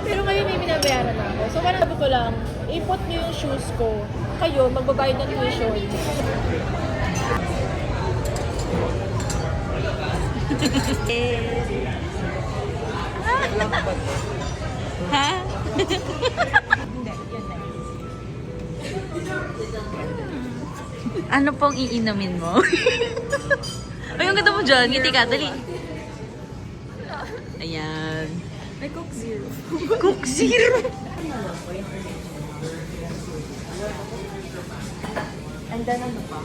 Pero ngayon may binabayaran na ako. So parang sabi ko lang, ipot niyo yung shoes ko. Kayo, magbabayad ng tuition. Ha? Ano pong iinumin mo? Ay, ang ganda mo dyan. Ngiti ka, dali. Ayan. May Coke Zero. Coke Zero! And then ano pa?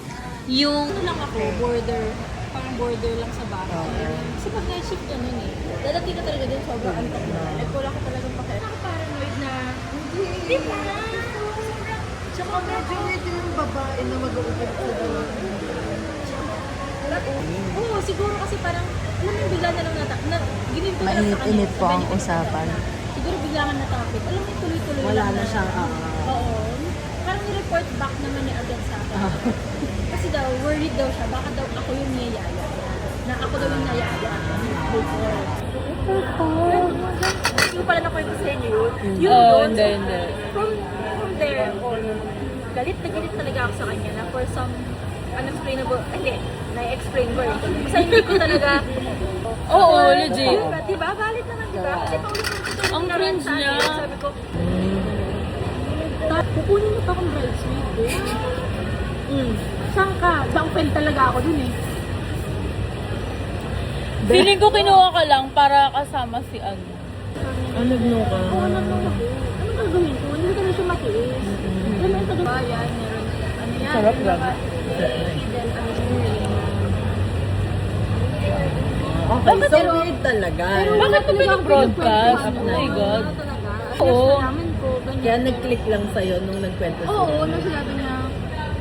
Yung... Ito lang ako, border. Parang border lang sa bahay. Kasi pag na-shift ka nun eh. Dadating ka talaga din sobrang antok na. Like wala ka talagang pakialam. Nakaka-paranoid na. Hindi pa! Tsaka medyo yung babae na mag-uupit sa dalawa. Oo, siguro kasi parang, alam mo yung bigla na lang gininto na lang sa kanya. Mainit-init po ang Sabi niya, usapan. Siguro bigla ka natapit. Alam mo yung tuloy-tuloy Wala lang na siyang Oo. Parang ni-report back naman niya agad sa akin. Kasi daw, worried daw siya. Baka daw ako yung niyayaya. Na ako daw yung niyayaya. Before. Yung pala na kwento sa inyo yun. Yun. hindi. From there on, galit na galit talaga ako sa kanya na for some unexplainable, hindi, na-explain ko eh. Basta hindi ko talaga, Oo, legit. diba? Valid naman, diba? Kasi paulit-ulit Ang cringe niya. Sabi ko, kukunin mo pa akong bridesmaid, eh. Saan ka? Jumpel talaga ako dun eh. Feeling ko kinuha ka lang para kasama si ano. Ano ka? Oo, nandun ako. Ano gagawin ko? Hindi ko na siya matiis. Alam mo ito ba yan? Meron, ano yan? Sarap lang. Hidden, ano siya. Okay, so weird talaga. Bakit ko pinag-broadcast? Oh my God. Oo. Oo. Namin ko, ganyan. Kaya nag-click lang sa'yo nung nagkwento siya. Oo, nung sinabi niya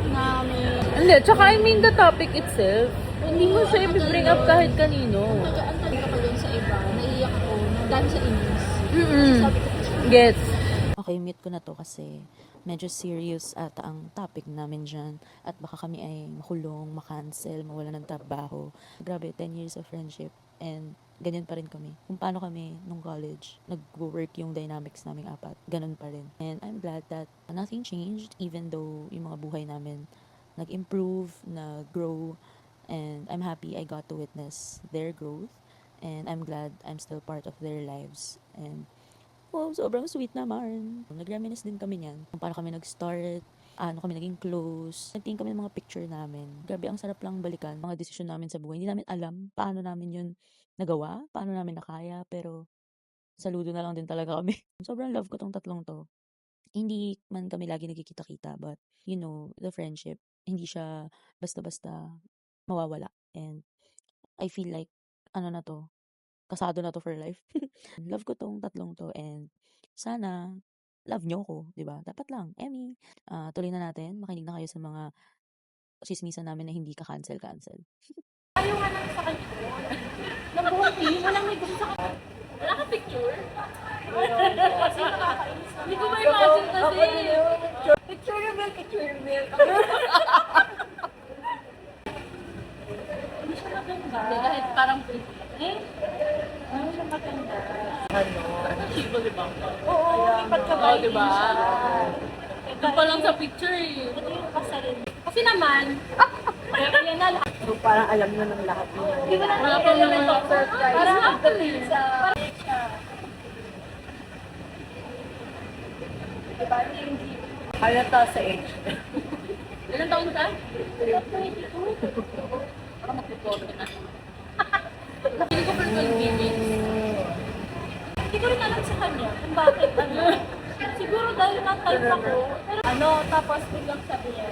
na may... Hindi, tsaka I mean the topic itself. Hindi mo siya i-bring up kahit kanino. Nag-aantay ka pa dun sa iba. Naiiyak ako dahil sa inis. Mm-mm. Sabi ko, Gets. Okay, mute ko na to kasi medyo serious ata ang topic namin dyan. At baka kami ay makulong, makancel, mawala ng trabaho. Grabe, 10 years of friendship. And ganyan pa rin kami. Kung paano kami nung college, nag-work yung dynamics naming apat. Ganun pa rin. And I'm glad that nothing changed even though yung mga buhay namin nag-improve, nag-grow. And I'm happy I got to witness their growth. And I'm glad I'm still part of their lives. And wow, sobrang sweet naman. Nag-reminisce din kami niyan. Kung paano kami nag-start, ano kami naging close. Nagtingin kami ng mga picture namin. Grabe, ang sarap lang balikan. Mga desisyon namin sa buhay. Hindi namin alam paano namin yun nagawa, paano namin nakaya, pero saludo na lang din talaga kami. Sobrang love ko tong tatlong to. Hindi man kami lagi nagkikita-kita, but you know, the friendship, hindi siya basta-basta mawawala. And I feel like, ano na to, kasado na to for life. Love ko tong tatlong to and sana love nyo ko, di ba? Dapat lang. Emmy, tuloy na natin. Makinig na kayo sa mga chismisan namin na hindi ka-cancel. ayaw nga lang sa kanya. Nabuhat eh. Walang may gusto sa kanya. Wala ka picture? Kasi nakakainis. Hindi ko ma-imagine kasi. Picture reveal. Hindi siya maganda. Kahit parang ano siya maganda? Chico, di ba? Oo, ipat ka ba? Oo, di ba? Doon pa lang sa picture eh. Ito yung kasal. Kasi naman, yan na lahat. So parang alam na ng lahat yun. Di ba Wala natin pa element naman. of surprise? Parang actually, sa... Diba? Hindi. Halata sa age. Ilan taon ka? 22. Baka mag-report ka na. Hindi ko for convenience. Hindi ko rin alam sa kanya kung bakit ano. Siguro dahil na-type ako. Pero ano, tapos biglang sabi niya,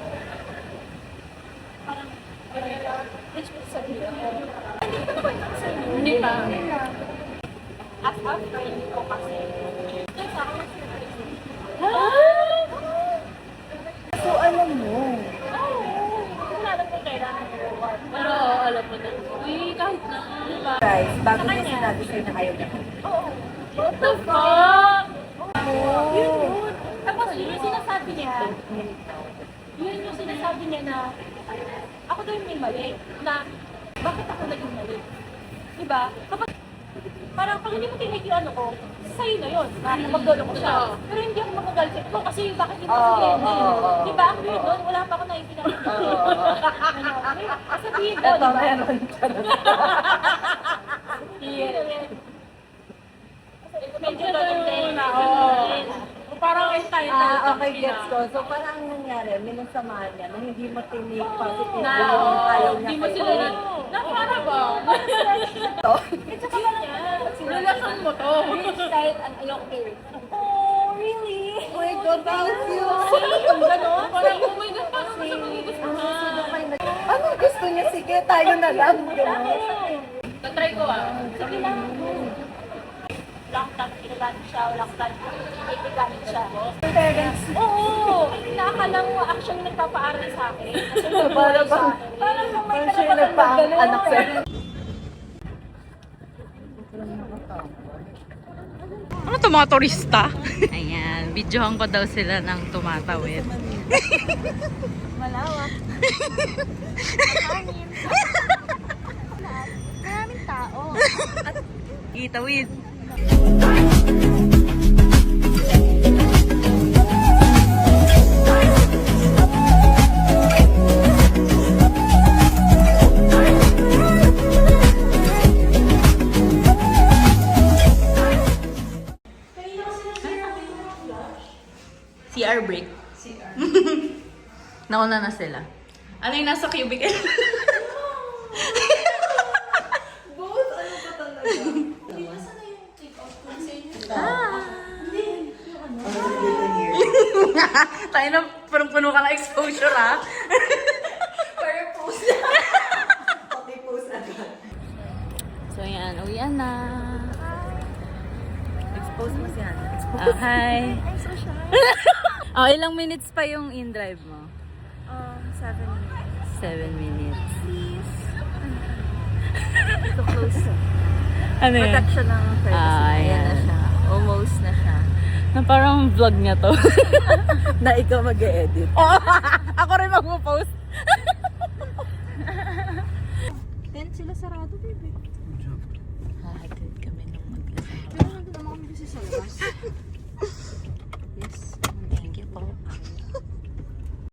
parang, which was sabi niya, hindi ko naman ito sa inyo. Hindi pa. As a friend ko kasi. Kaya sa akin, So alam mo. wala lang kung kailangan ko. Pero alam mo na. Uy, kahit na. Diba? Guys, bago Sa niya kanya. sinabi sa'yo na ayaw niya. Oo. What the fuck? Yun. Tapos yun yung sinasabi niya. Yun yung sinasabi niya na ako daw yung may mali. Na bakit ako naging mali? Diba? Kapag Parang pag hindi mo tinigil ano ko, sa'yo na yun. Magdolo ko siya. Pero hindi ako magagalpit ko kasi bakit hindi ko sige. Di ba? Ang weird nun, wala pa ako naiintindihan. Sabihin ko, di ba? meron ka na. Medyo doon na. Parang tayo. Okay, gets ko. So, parang ang nangyari, minasamahan niya na hindi mo tinig positive Na, yung ayaw niya Hindi mo sila na para ba? At saka parang, Sinulasan mo to. kahit ang ayok oh, really? Oh my God, thank you! Yung gano'n? Parang, oh my God, paano mo siya magigustuhan? Ano gusto niya? Sige, tayo na lang. Tatry ko Sige lang. Walang time ginagamit siya, walang time ginagamit siya. Parents, Oo! Nakakalang mo actually nagpapaaral sa akin. Kasi para nagpapaaral sa bang, akin. parang kung may siya nagpa-anak sa'yo. Ano to mga turista? Ayan, videohan ko daw sila ng tumatawid. Malawak. Mahangin. Maraming tao. Itawid. CR break. CR. Nauna na sila. Ano yung nasa cubicle? Tayo na, parang puno ka ng exposure, ha? So, yan. Uwian na. Expose mo si Hannah. Hi. Oh, ilang minutes pa yung in-drive mo? 7 minutes. 7 minutes. So close. Ano yun? Protection ng privacy. Ayan na ayan. siya. Almost na siya. Na parang vlog niya to. Na ikaw mag-e-edit. Ako rin magpo-post.